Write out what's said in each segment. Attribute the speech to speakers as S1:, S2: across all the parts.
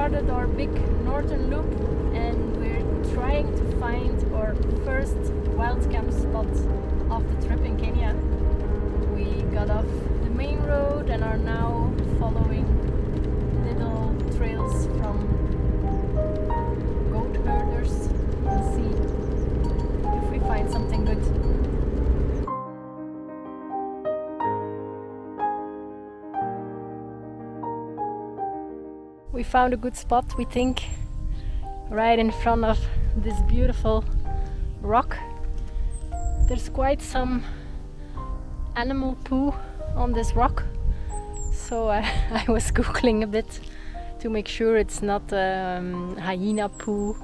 S1: started our big northern loop and we're trying to find our first Wildcamp spot of the trip in Kenya. We got off the main road and are now following little trails from goat herders. We'll see if we find something good. We found a good spot, we think, right in front of this beautiful rock. There's quite some animal poo on this rock, so I was googling a bit to make sure it's not hyena poo,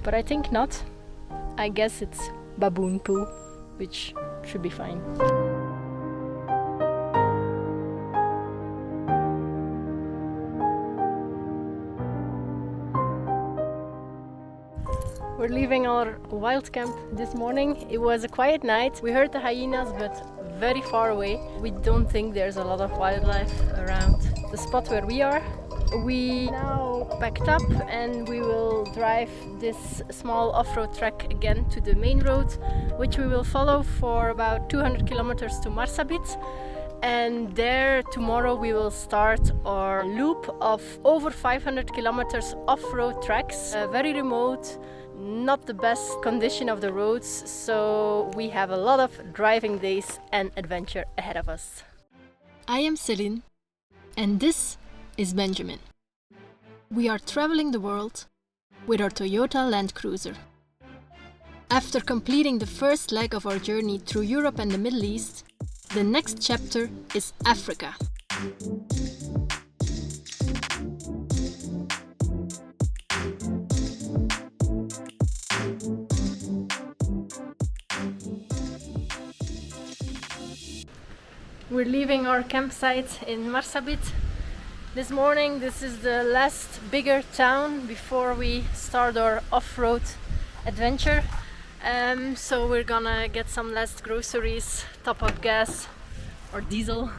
S1: but I think not. I guess it's baboon poo, which should be fine. We're leaving our Wildcamp this morning. It was a quiet night. We heard the hyenas, but very far away. We don't think there's a lot of wildlife around the spot where we are. We now packed up and we will drive this small off-road track again to the main road, which we will follow for about 200 kilometers to Marsabit. And there tomorrow we will start our loop of over 500 kilometers off-road tracks, very remote. Not the best condition of the roads, so we have a lot of driving days and adventure ahead of us. I am Celine, and this is Benjamin. We are traveling the world with our Toyota Land Cruiser. After completing the first leg of our journey through Europe and the Middle East, the next chapter is Africa. We're leaving our campsite in Marsabit this morning. This is the last bigger town before we start our off-road adventure. So we're gonna get some last groceries, top up gas or diesel,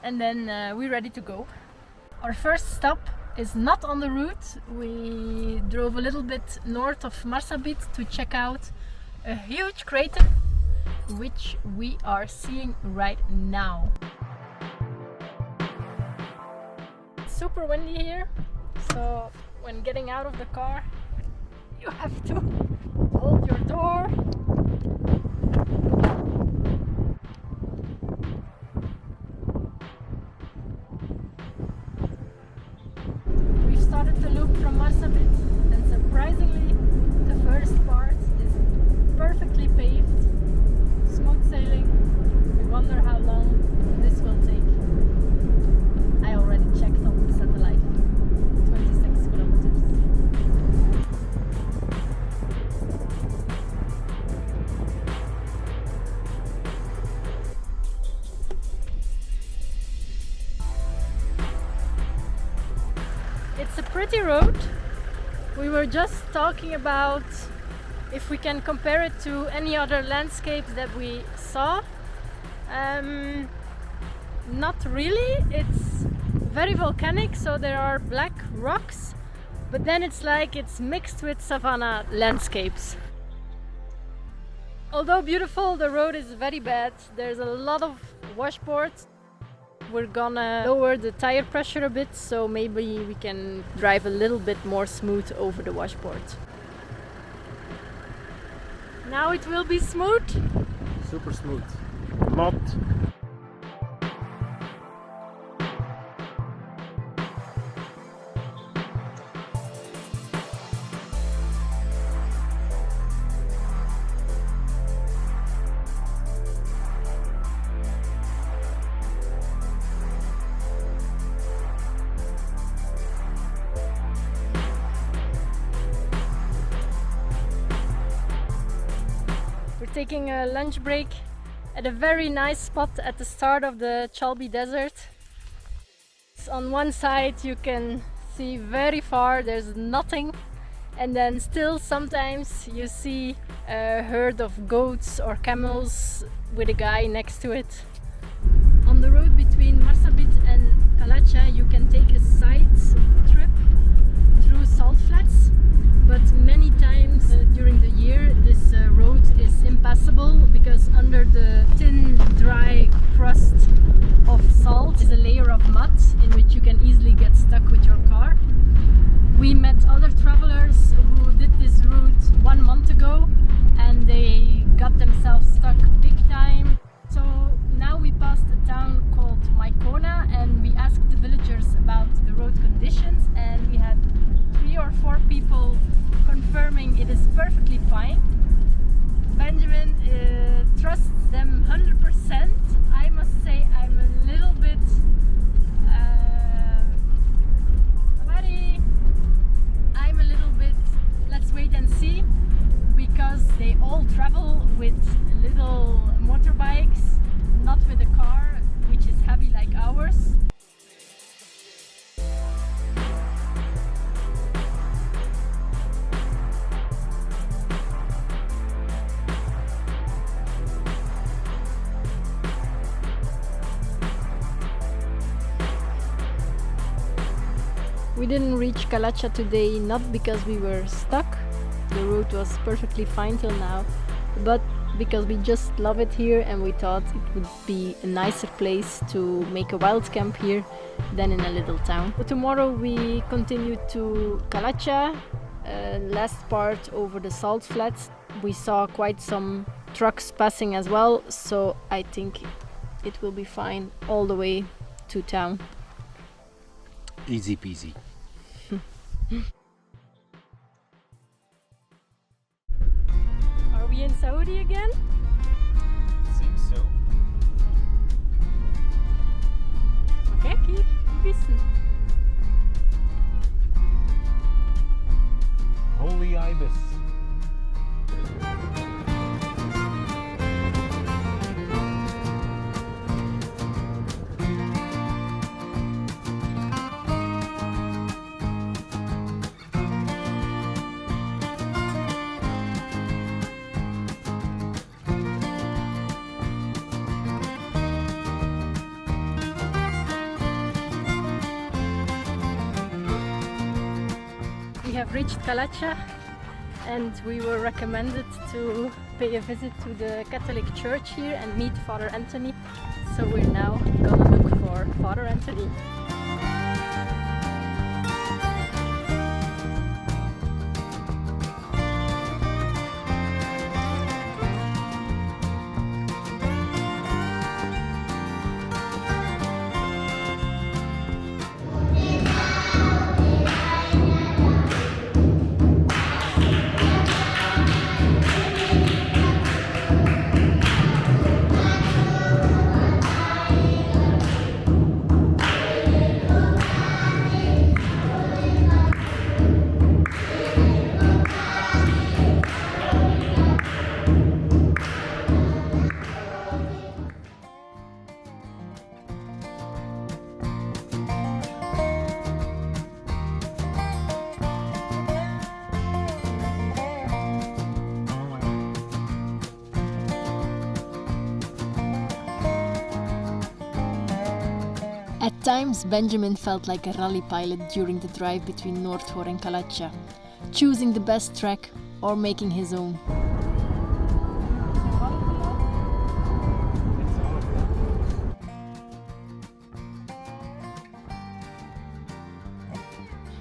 S1: and then we're ready to go. Our first stop is not on the route. We drove a little bit north of Marsabit to check out a huge crater, which we are seeing right now. It's super windy here, so when getting out of the car you have to hold your door. We've started the loop from Marsabit, and surprisingly the first part is perfectly paved. Smooth sailing. We wonder how long this will take. I already checked on the satellite. 26 kilometers. It's a pretty road. We were just talking about if we can compare it to any other landscapes that we saw. Not really. It's very volcanic, so there are black rocks, but then it's like it's mixed with savanna landscapes. Although beautiful, the road is very bad. There's a lot of washboards. We're gonna lower the tire pressure a bit, so maybe we can drive a little bit more smooth over the washboard. Now it will be smooth.
S2: Super smooth. Not.
S1: Taking a lunch break at a very nice spot at the start of the Chalbi desert. On one side you can see very far, there's nothing, and then still sometimes you see a herd of goats or camels with a guy next to it. On the road between Marsabit and Kalacha you can take a side trip We didn't reach Kalacha today, not because we were stuck, the road was perfectly fine till now, but because we just love it here and we thought it would be a nicer place to make a wild camp here than in a little town. So tomorrow we continue to Kalacha, last part over the salt flats. We saw quite some trucks passing as well, so I think it will be fine all the way to town.
S3: Easy peasy.
S1: Are we in Saudi again?
S3: Seems so.
S1: Kijk hier, vissen.
S3: Holy ibis.
S1: We have reached Kalacha and we were recommended to pay a visit to the Catholic Church here and meet Father Anthony. So we're now gonna look for Father Anthony. At times, Benjamin felt like a rally pilot during the drive between North Horr and Kalacha, choosing the best track or making his own.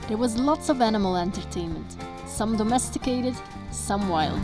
S1: There was lots of animal entertainment, some domesticated, some wild.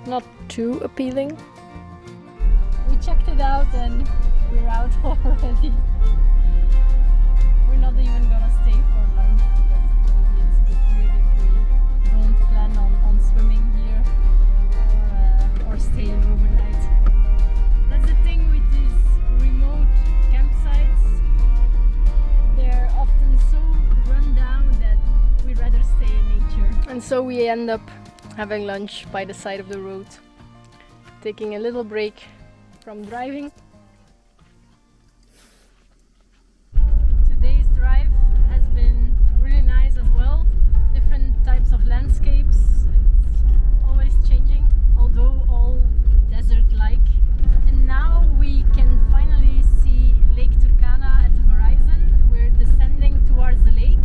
S1: Not too appealing. We checked it out and we're out already. We're not even gonna stay for lunch because maybe it's too weird if we don't plan on swimming here or staying overnight. That's the thing with these remote campsites. They're often so run down that we'd rather stay in nature. And so we end up having lunch by the side of the road, taking a little break from driving. Today's drive has been really nice as well. Different types of landscapes. It's always changing, although all desert-like. And now we can finally see Lake Turkana at the horizon. We're descending towards the lake.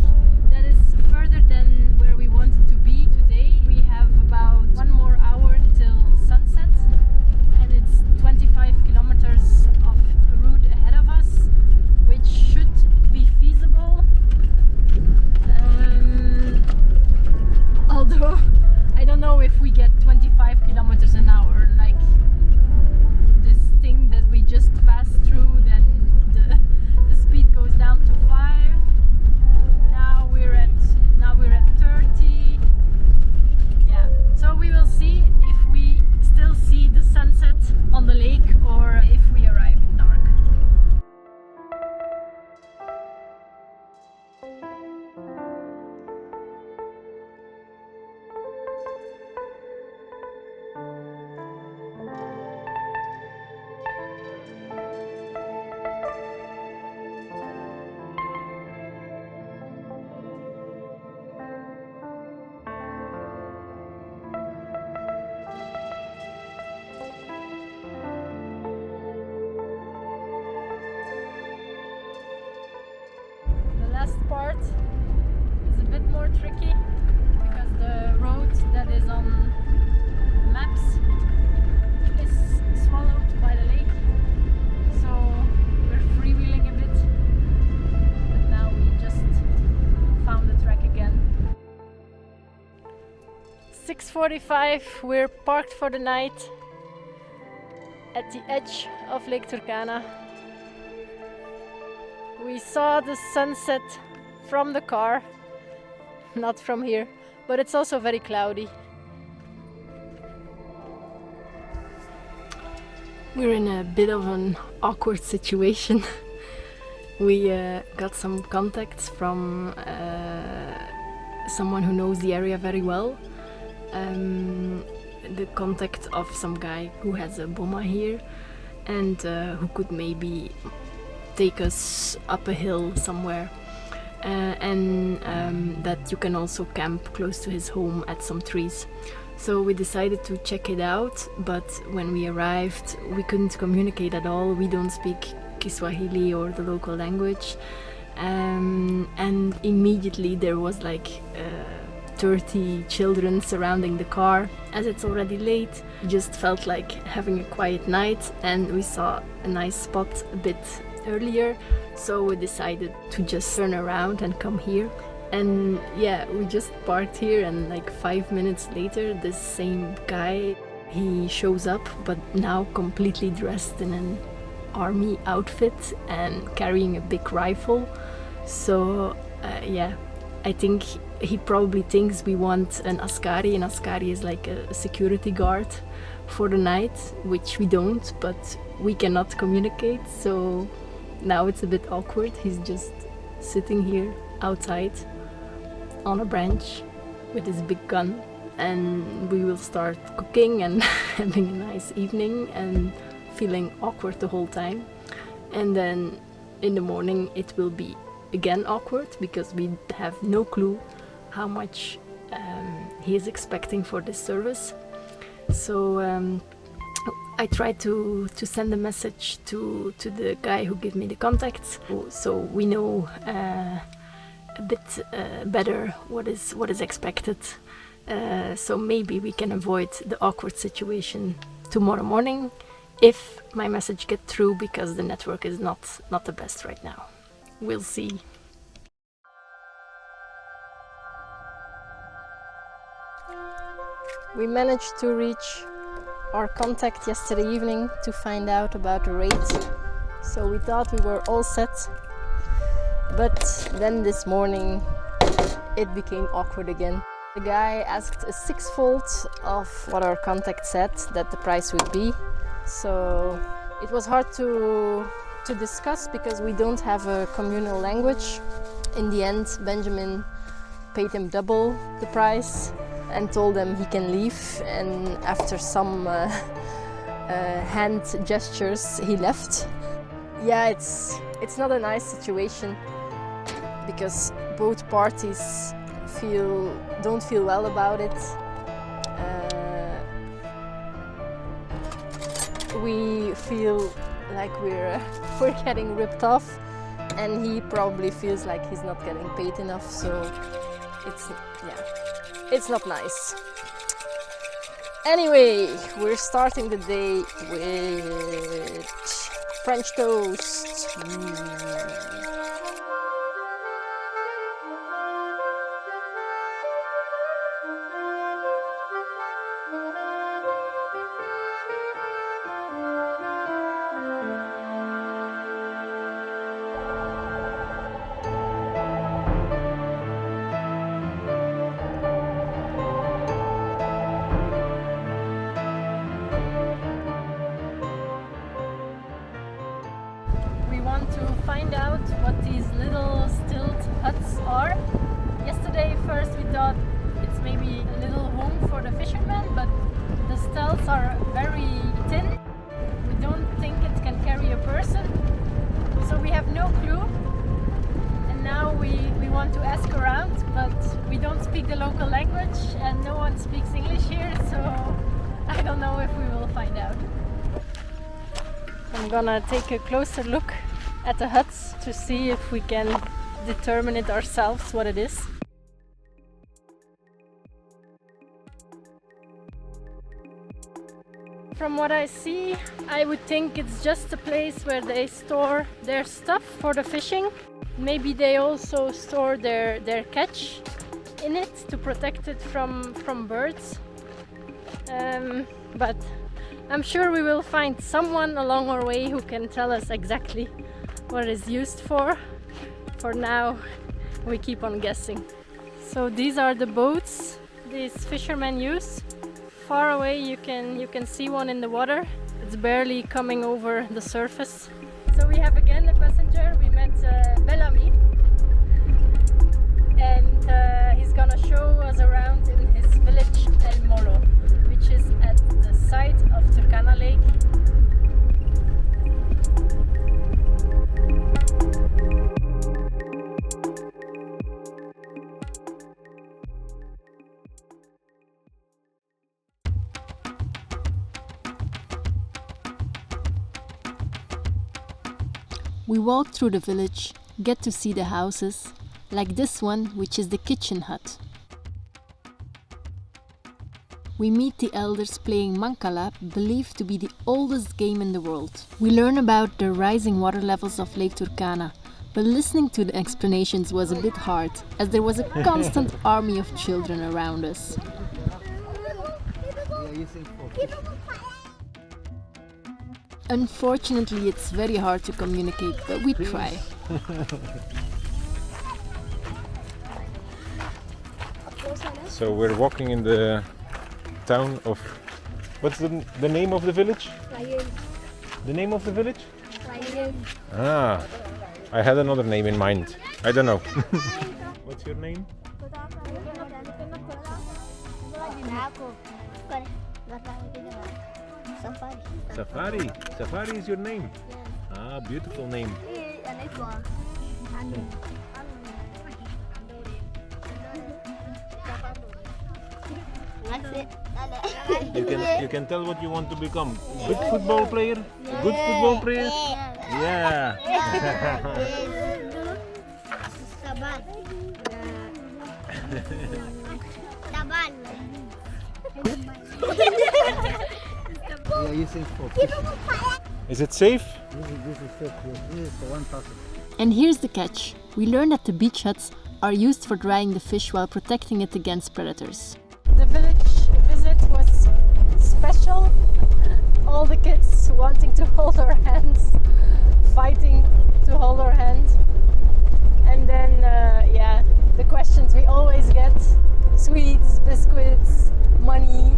S1: That is further than where we wanted to be today. We have about 1 more hour till sunset, and it's 25 kilometers of route ahead of us, which should be feasible. Although I don't know if we get 25 kilometers an hour, like this thing that we just passed through, then the speed goes down to 5. Now we're at 30. Yeah, so we will see if we still see the sunset on the lake or if we arrive in dark. Last part is a bit more tricky because the road that is on maps is swallowed by the lake, so we're freewheeling a bit, but now we just found the track again. 6:45, we're parked for the night at the edge of Lake Turkana. We saw the sunset from the car, not from here, but it's also very cloudy. We're in a bit of an awkward situation. We got some contacts from someone who knows the area very well. The contact of some guy who has a boma here and who could maybe take us up a hill somewhere, and that you can also camp close to his home at some trees. So we decided to check it out, but when we arrived we couldn't communicate at all. We don't speak Kiswahili or the local language, and immediately there was like 30 children surrounding the car. As it's already late, we just felt like having a quiet night, and we saw a nice spot a bit earlier, so we decided to just turn around and come here. And yeah, we just parked here, and like 5 minutes later this same guy, he shows up, but now completely dressed in an army outfit and carrying a big rifle. So yeah, I think he probably thinks we want an askari. An askari is like a security guard for the night, which we don't, but we cannot communicate, so now it's a bit awkward. He's just sitting here outside on a branch with his big gun, and we will start cooking and having a nice evening and feeling awkward the whole time. And then in the morning it will be again awkward because we have no clue how much he is expecting for this service. So I tried to send a message to the guy who gave me the contacts, so we know a bit better what is expected. So maybe we can avoid the awkward situation tomorrow morning if my message gets through, because the network is not the best right now. We'll see. We managed to reach our contact yesterday evening to find out about the rate, so we thought we were all set, but then this morning it became awkward again. The guy asked a sixfold of what our contact said that the price would be, so it was hard to discuss because we don't have a communal language. In the end, Benjamin paid him double the price and told him he can leave, and after some hand gestures he left. Yeah, it's not a nice situation because both parties don't feel well about it. We feel like we're getting ripped off, and he probably feels like he's not getting paid enough. So it's not nice. Anyway, we're starting the day with French toast. To find out what these little stilt huts are. Yesterday first we thought it's maybe a little home for the fishermen, but the stilts are very thin. We don't think it can carry a person, so we have no clue. And now we want to ask around, but we don't speak the local language and no one speaks English here, so I don't know if we will find out. I'm gonna take a closer look at the huts to see if we can determine it ourselves what it is. From what I see, I would think it's just a place where they store their stuff for the fishing. Maybe they also store their catch in it to protect it from birds. But I'm sure we will find someone along our way who can tell us exactly what it is used for. For now, we keep on guessing. So these are the boats these fishermen use. Far away you can see one in the water. It's barely coming over the surface. So we have again a passenger. We met Bellamy, and he's gonna show us around in his village El Molo, which is at the side of Turkana Lake. We walk through the village, get to see the houses, like this one, which is the kitchen hut. We meet the elders playing mancala, believed to be the oldest game in the world. We learn about the rising water levels of Lake Turkana, but listening to the explanations was a bit hard, as there was a constant army of children around us. Unfortunately, it's very hard to communicate, but we try.
S2: So we're walking in the town of... What's the name of the village? The name of the village? Ah, I had another name in mind. I don't know. What's your name? Safari. Safari is your name? Ah, beautiful name. You can tell what you want to become. Good football player? Good football player? Yeah. Is it safe?
S4: This is safe. This is for one person.
S1: And here's the catch. We learned that the beach huts are used for drying the fish while protecting it against predators. The village visit was special. All the kids wanting to hold our hands, fighting to hold our hands. And then, the questions we always get: sweets, biscuits, money.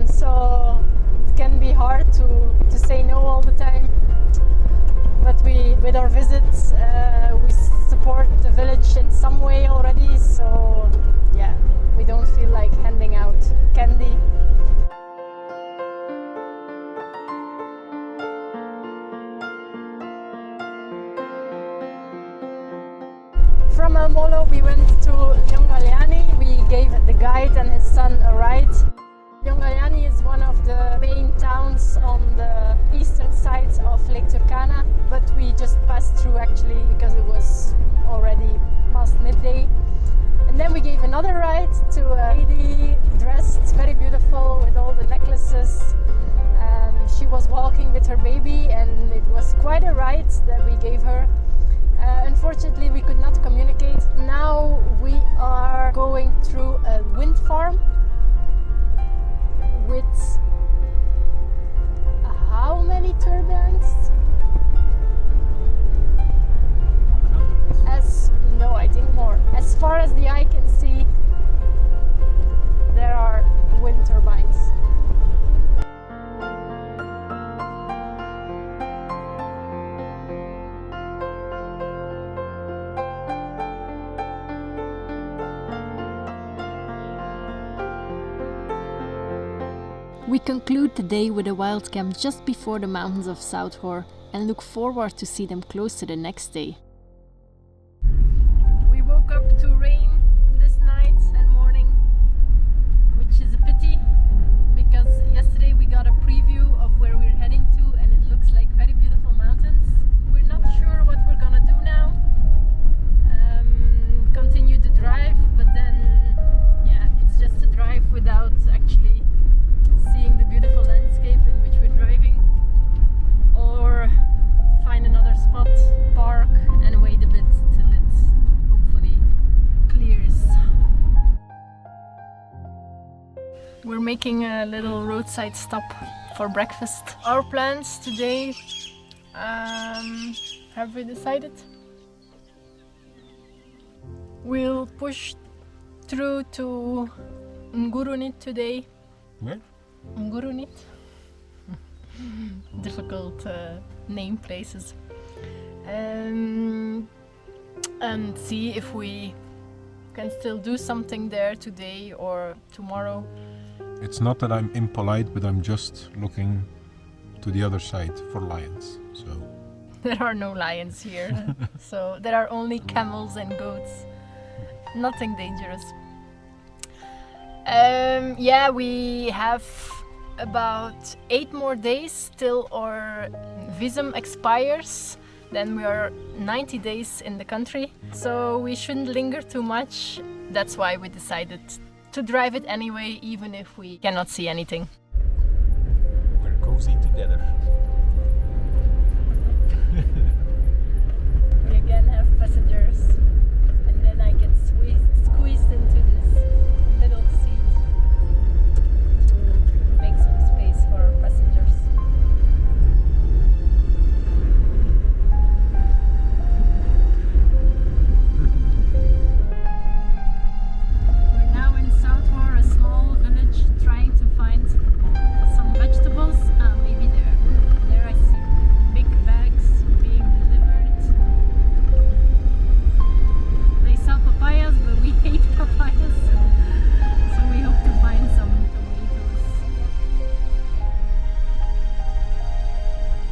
S1: So it can be hard to say no all the time. But with our visits, we support the village in some way already. So we don't feel like handing out candy. from El Molo, we went to Loiyangalani. We gave the guide and his son a ride. Loiyangalani is one of the main towns on the eastern side of Lake Turkana, but we just passed through actually because it was already past midday. And then we gave another ride to a lady dressed very beautiful with all the necklaces. She was walking with her baby and it was quite a ride that we gave her. Unfortunately, we could not communicate. Now we are going through a wind farm with how many turbines? No, I think more. As far as the eye can see, there are wind turbines. We conclude the day with a wild camp just before the mountains of South Horr and look forward to see them closer the next day. We woke up to rain this night and morning, which is a pity because yesterday we got a preview of where we're heading to and it looks like very beautiful mountains. We're not sure what we're gonna do now. Continue the drive, but then yeah, it's just a drive without actually seeing the beautiful landscape in which we're driving, or find another spot, park and wait a bit till it hopefully clears. We're making a little roadside stop for breakfast. Our plans today, have we decided? We'll push through to Ngurunit today.
S2: Where?
S1: Ngurunit. Difficult name places. And see if we can still do something there today or tomorrow.
S2: It's not that I'm impolite, but I'm just looking to the other side for lions. So
S1: There are no lions here, so there are only camels and goats. Nothing dangerous. Yeah, we have about 8 more days till our visum expires. Then we are 90 days in the country, so we shouldn't linger too much. That's why we decided to drive it anyway, even if we cannot see anything.
S2: we're cozy together.
S1: We again have passengers, and then I get squeezed into this little seat to make some space for our passengers. We're now in South Horr, a small village, trying to find some vegetables. Maybe there I see big bags being delivered. They sell papayas, but we hate papayas, so we hope to find some tomatoes.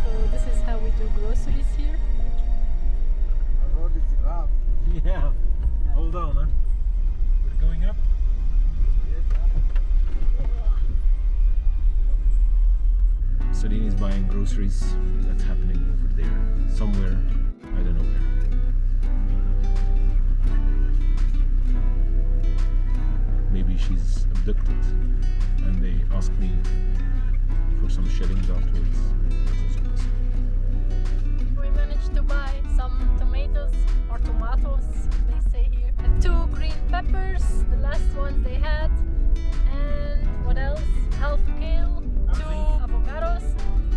S1: So this is how we do groceries here.
S4: The road is rough.
S2: Yeah. Hold on, huh? We're going up. Celine is buying groceries. That's happening over there, somewhere. I don't know where. Maybe she's abducted, and they ask me for some shillings afterwards. That's also possible.
S1: We managed to buy some tomatoes, or tomatoes, they say here. 2 green peppers, the last ones they had. And what else? Half kale, 2 avocados,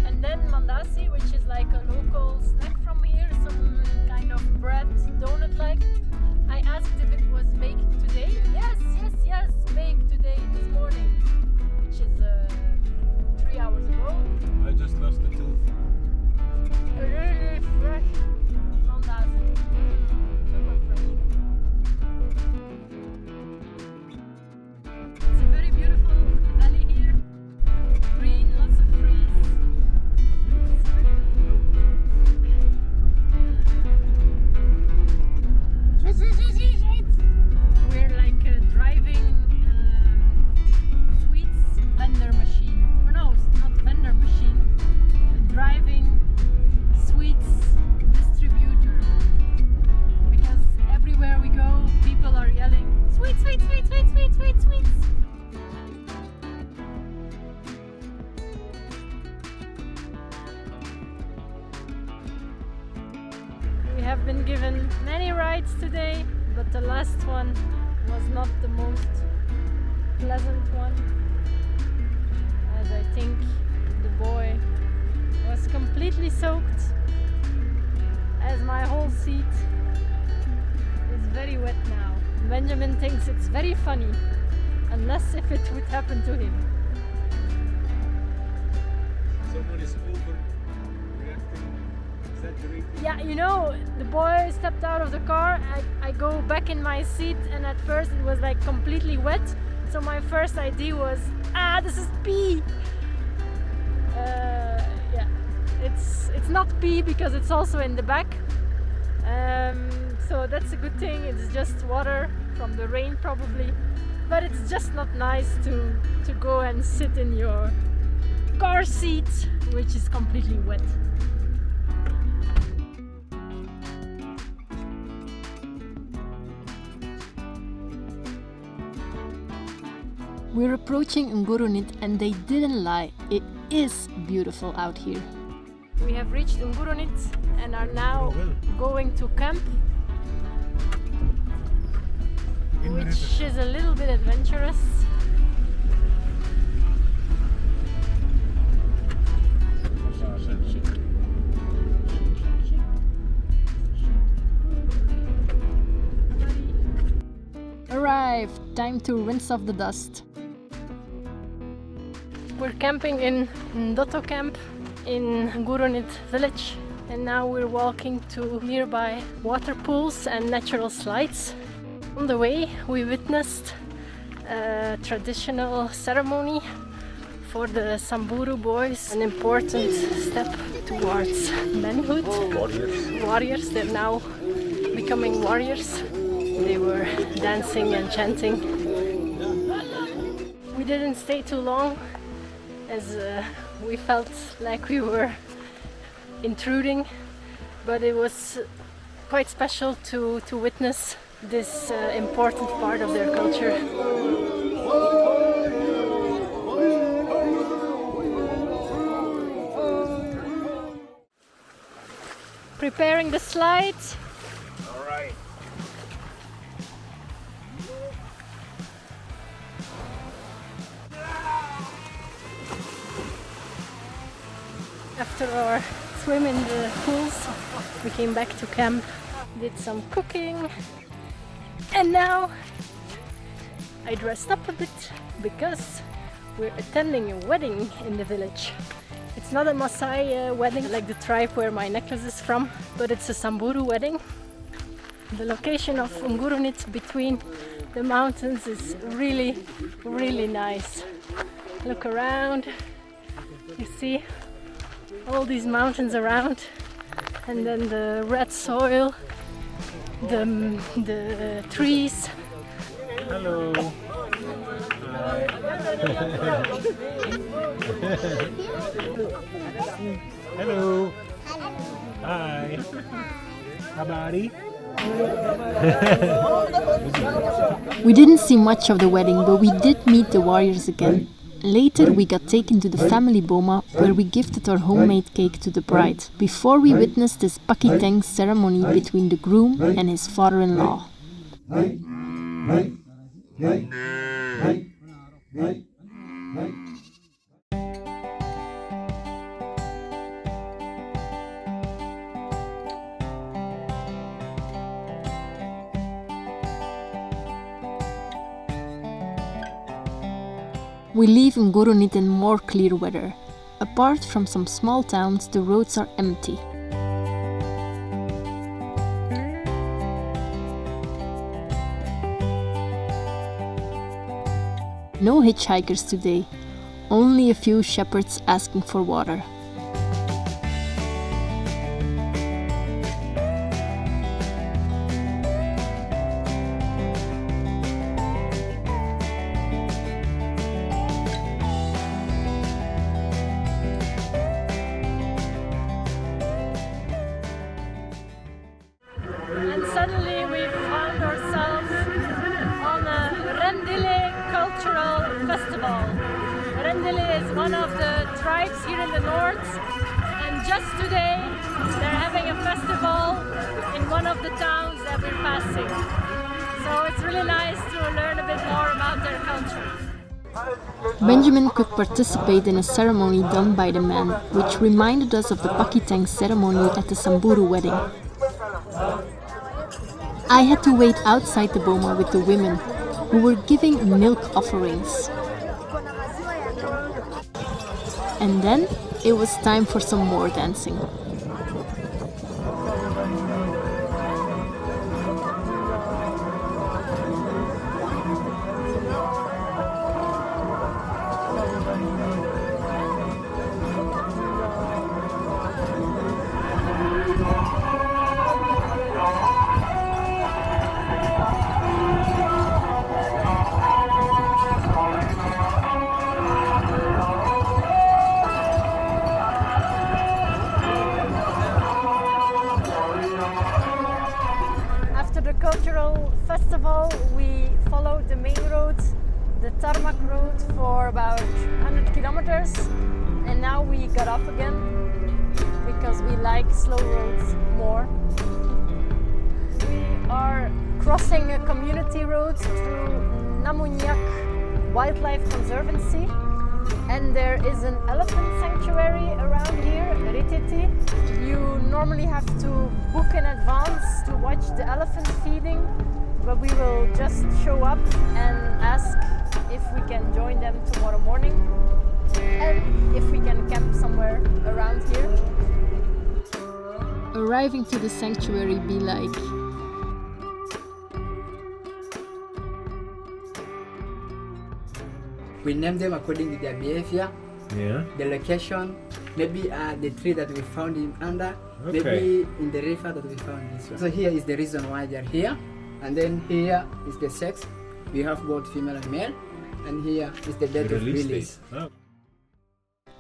S1: and then mandasi, which is like a local snack from here, some kind of bread, donut-like. I asked if it was baked today. Yes, baked today, this morning, which is 3 hours ago.
S2: I just lost the tooth.
S1: Really fresh mandasi, super fresh. It's a very beautiful valley here, green, lots of trees. have been given many rides today, but the last one was not the most pleasant one, as I think the boy was completely soaked, as my whole seat is very wet now. Benjamin thinks it's very funny, unless if it would happen to him.
S3: Someone is overreacting, exaggerating.
S1: Yeah, you know, the boy stepped out of the car, I go back in my seat, and at first it was like completely wet, so my first idea was, this is pee! Yeah, it's not pee because it's also in the back, so that's a good thing. It's just water from the rain probably, but it's just not nice to go and sit in your car seat, which is completely wet. We're approaching Ngurunit, and they didn't lie, it is beautiful out here. We have reached Ngurunit and are now going to camp, which is a little bit adventurous. Arrived! Time to rinse off the dust. We're camping in Ndoto Camp in Ngurunit village, and now we're walking to nearby water pools and natural slides. On the way we witnessed a traditional ceremony for the Samburu boys, an important step towards manhood. Warriors, they're now becoming warriors. They were dancing and chanting. We didn't stay too long, as we felt like we were intruding, but it was quite special to witness this important part of their culture. Preparing the slides.
S3: All right.
S1: After our swim in the pools, we came back to camp, did some cooking, and now I dressed up a bit because we're attending a wedding in the village. It's not a Maasai wedding like the tribe where my necklace is from, but it's a Samburu wedding. The location of Ngurunit between the mountains is really, really nice. Look around, you see all these mountains around, and then the red soil, the trees.
S2: Hello. Hello. Hi. Habari.
S1: We didn't see much of the wedding, but we did meet the warriors again. Later we got taken to the family boma, where we gifted our homemade cake to the bride, before we witnessed this pakiteng ceremony between the groom and his father-in-law. We leave Ngurunit in more clear weather. Apart from some small towns, the roads are empty. No hitchhikers today, only a few shepherds asking for water. And suddenly we found ourselves on a Rendille cultural festival. Rendille is one of the tribes here in the north, and just today they're having having a festival in one of the towns that we're passing. So it's really nice to learn a bit more about their culture.
S5: Benjamin could participate in a ceremony done by the men, which reminded us of the pakiteng ceremony at the Samburu wedding. I had to wait outside the boma with the women, who were giving milk offerings. And then it was time for some more dancing.
S1: Cultural festival, we followed the main road, the tarmac road, for about 100 kilometers, and now we got off again because we like slow roads more. We are crossing a community road through Nanyuki Wildlife Conservancy, and there is an elephant sanctuary around here, Reteti. You normally have to book in advance to watch the elephant feeding, but we will just show up and ask if we can join them tomorrow morning and if we can camp somewhere around here.
S5: Arriving to the sanctuary be like...
S6: We name them according to their behavior, the location, maybe the tree that we found him under, maybe in the river that we found this one. So here is the reason why they are here, and then here is the sex. We have both female and male, and here is the date of release.
S2: Oh.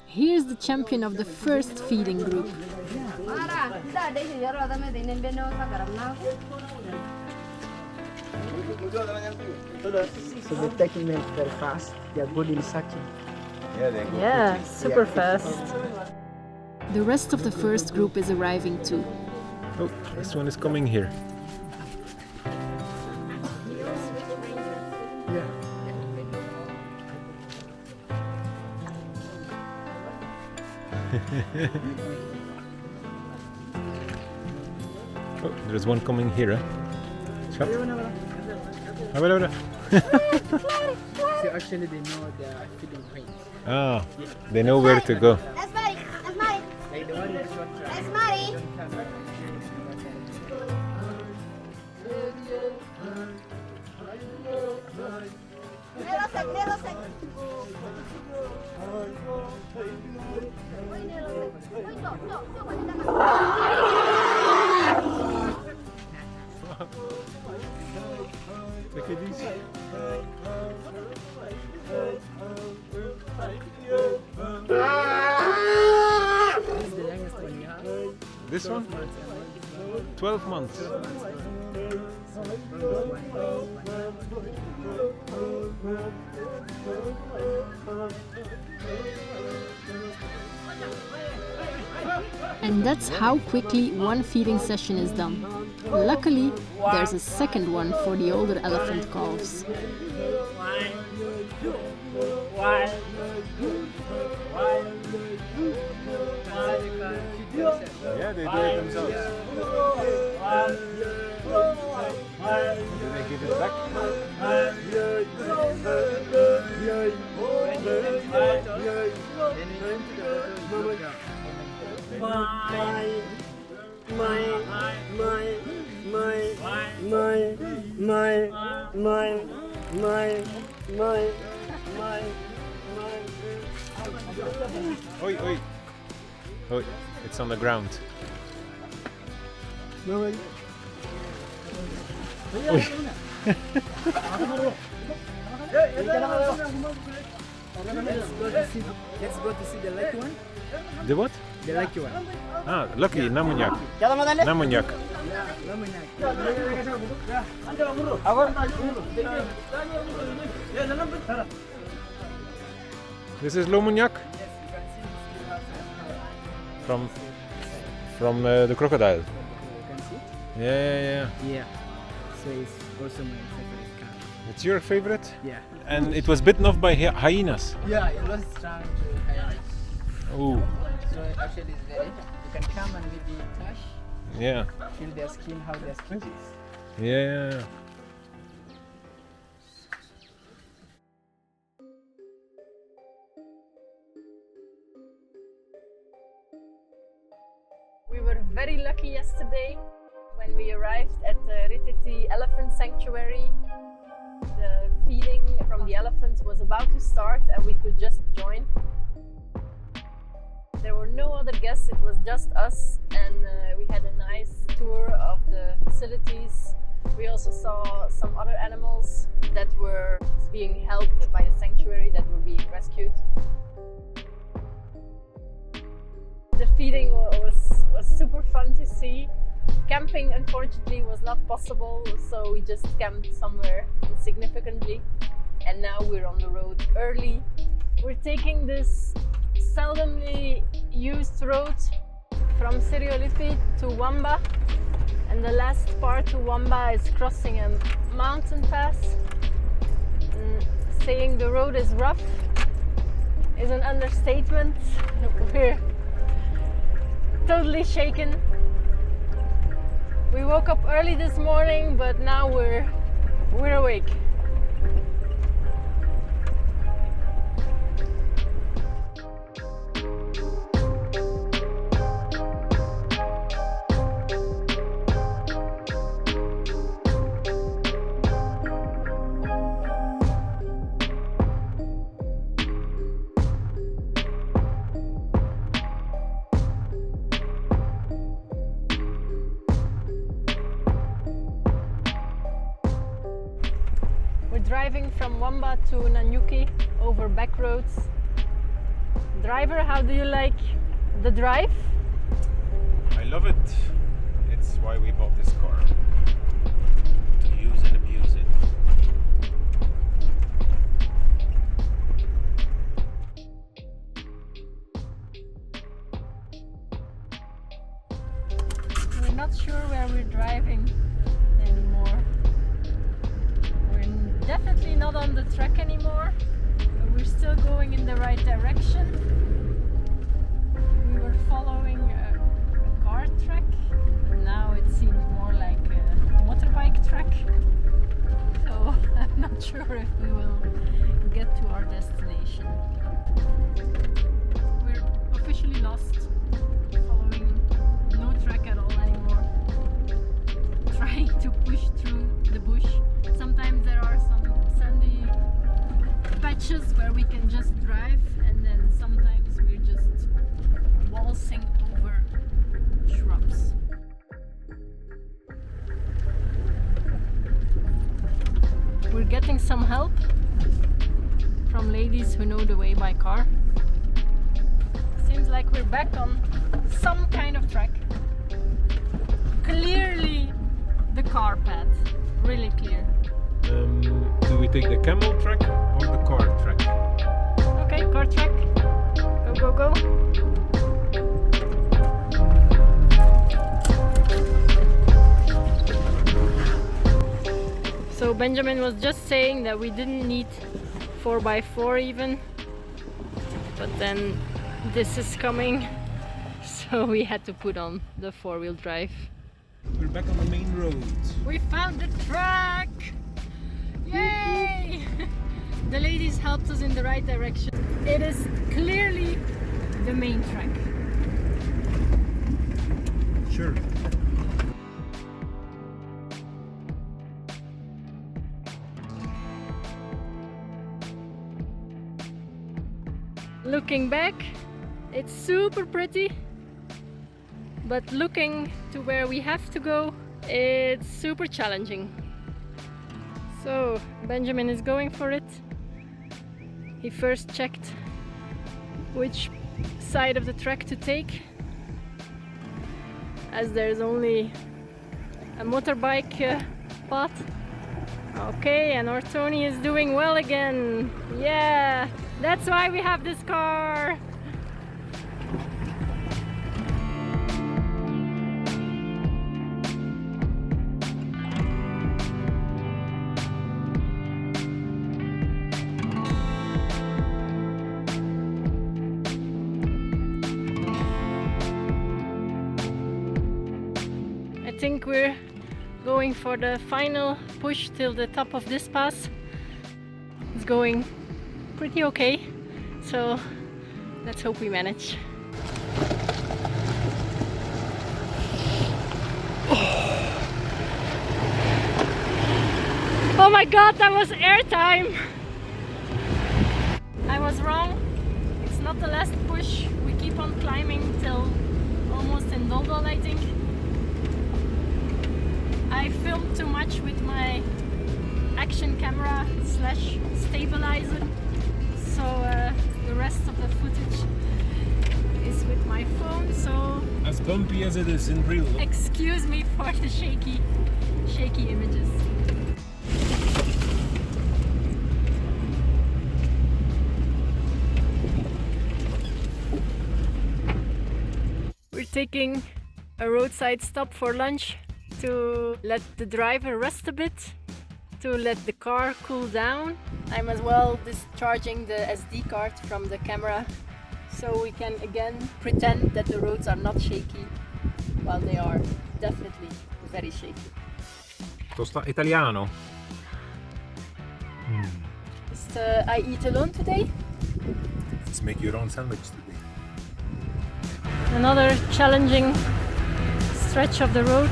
S5: Here's the champion of the first feeding group.
S6: So they're taking them very fast. They are good in sucking.
S1: Yeah, super fast.
S5: The rest of the first group is arriving too.
S2: Oh, this one is coming here. Oh, there's one coming here, eh? Schat.
S6: So actually they know their feeding point.
S2: Ah, they know where to go.
S7: That's Mari. That's Mari.
S6: Like the one in the short track.
S7: That's Mari.
S2: Look at these.
S6: This is the youngest one you have.
S2: This one? 12 months.
S5: And that's how quickly one feeding session is done. Luckily, there's a second one for the older elephant calves.
S2: Yeah, they do it themselves. Do they give it back? Oi, oi. Oh, it's on the ground. Oi.
S6: Let's go to see the lucky one.
S2: The what?
S6: The lucky one.
S2: Ah, lucky, Nanyuki. Nanyuki. This is Lomunyak? From from the crocodile.
S6: You can see?
S2: Yeah.
S6: Yeah. So it's also my favorite cat.
S2: It's your favorite?
S6: Yeah.
S2: And it was bitten off by hyenas.
S6: Yeah, it was trying to hide.
S2: Oh.
S6: So actually it's very, you can come and maybe touch,
S2: Yeah.
S6: feel their skin, how their skin is.
S2: Yeah.
S1: We were very lucky yesterday when we arrived at the Reteti Elephant Sanctuary. The feeding from the elephants was about to start and we could just join. There were no other guests, it was just us, and we had a nice tour of the facilities. We also saw some other animals that were being helped by the sanctuary, that were being rescued. The feeding was super fun to see. Camping unfortunately was not possible, so we just camped somewhere insignificantly, and now we're on the road early. We're taking this seldomly used road from Sereolopi to Wamba, and the last part to Wamba is crossing a mountain pass. Saying the road is rough is an understatement. We're totally shaken. We woke up early this morning, but now we're awake. Driving from Wamba to Nanyuki over back roads. Driver, how do you like the drive?
S2: I love it. It's why we bought this car. To use and abuse it.
S1: We're not sure where we're driving anymore. Definitely not on the track anymore, but we're still going in the right direction. We were following a car track, but now it seems more like a motorbike track. So I'm not sure if we will get to our destination. We're officially lost, following no track at all anymore, trying to push through the bush. Sometimes there are some sandy patches where we can just drive, and then sometimes we're just waltzing over shrubs. We're getting some help from ladies who know the way by car. Seems like we're back on some kind of track. Clearly the car path, really clear.
S2: Do we take the camel track or the car track?
S1: Okay, car track. Go, go, go. So Benjamin was just saying that we didn't need 4x4 even, but then this is coming, so we had to put on the 4-wheel drive.
S2: We're back on the main road.
S1: We found the track! Yay! The ladies helped us in the right direction. It is clearly the main track.
S2: Sure.
S1: Looking back, it's super pretty, but looking to where we have to go, it's super challenging. So Benjamin is going for it. He first checked which side of the track to take, as there's only a motorbike path. Okay, and our Tony is doing well again. Yeah, that's why we have this car. think we're going for the final push till the top of this pass. It's going pretty okay, so let's hope we manage. Oh my god, that was airtime! I was wrong. It's not the last push. We keep on climbing till almost in Dol Dol, I think. I filmed too much with my action camera slash stabilizer, so the rest of the footage is with my phone, so
S2: As bumpy as it is in real.
S1: excuse me for the shaky images. We're taking a roadside stop for lunch to let the driver rest a bit, to let the car cool down. I'm as well discharging the SD card from the camera so we can again pretend that the roads are not shaky while they are definitely very shaky.
S2: Tosta italiano.
S1: Is I eat alone today?
S2: Let's make your own sandwich today.
S1: Another challenging stretch of the road.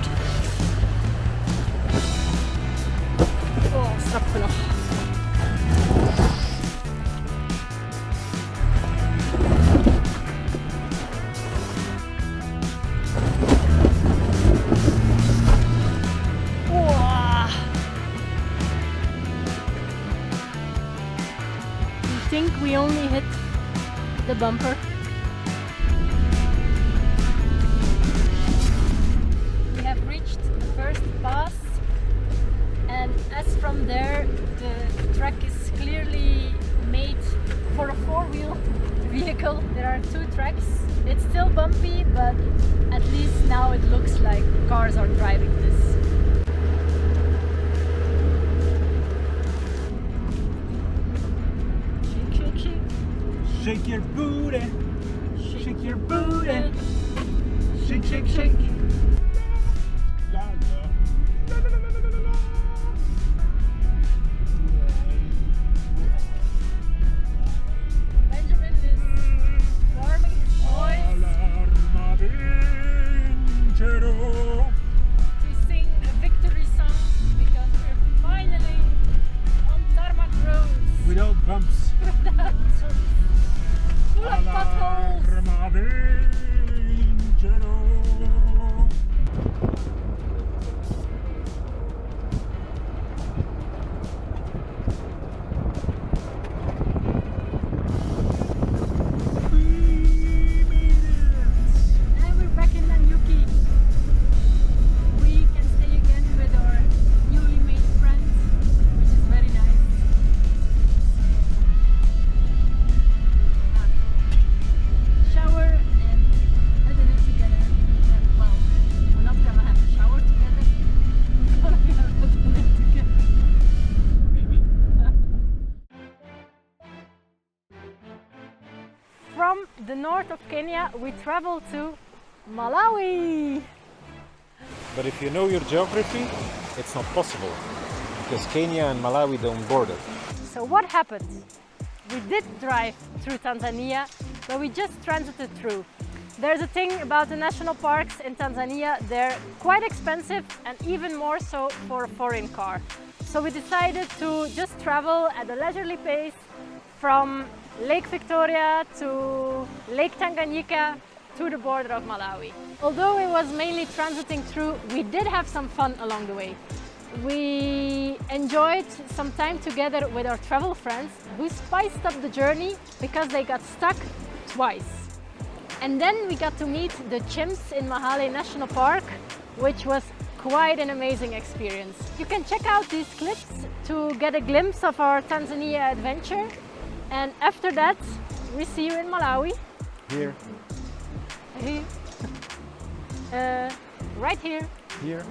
S1: Oh, strap genoeg. Wow. I think we only hit the bumper. We have reached the first pass, and as from there the track is clearly made for a four-wheel vehicle. There are two tracks. It's still bumpy, but at least now it looks like cars are driving this. Shake, shake, shake.
S3: Shake your booty.
S1: Shake
S3: your booty.
S1: Shake, shake, shake.
S3: La, la. La, la, la, la, la, la, la.
S1: Benjamin is warming his voice
S3: Alarma vincero.
S1: to sing a victory song because we're finally on tarmac roads
S3: Without bumps.
S1: full of potholes.
S3: Alarma vincero.
S1: And we're back in Nanyuki. We can stay again with our newly made friends, which is very nice. Shower and a dinner together. Well, we're not gonna have a shower together. We're gonna have a dinner together.
S3: Maybe.
S1: From the north of Kenya, we travel to Malawi.
S2: But if you know your geography, it's not possible, because Kenya and Malawi don't border.
S1: So what happened? We did drive through Tanzania, but we just transited through. There's a thing about the national parks in Tanzania, they're quite expensive and even more so for a foreign car. So we decided to just travel at a leisurely pace from Lake Victoria to Lake Tanganyika to the border of Malawi. Although it was mainly transiting through, we did have some fun along the way. We enjoyed some time together with our travel friends who spiced up the journey because they got stuck twice. And then we got to meet the chimps in Mahale National Park, which was quite an amazing experience. You can check out these clips to get a glimpse of our Tanzania adventure. And after that, we see you in Malawi.
S2: Here,
S1: Here. Right here.
S2: here.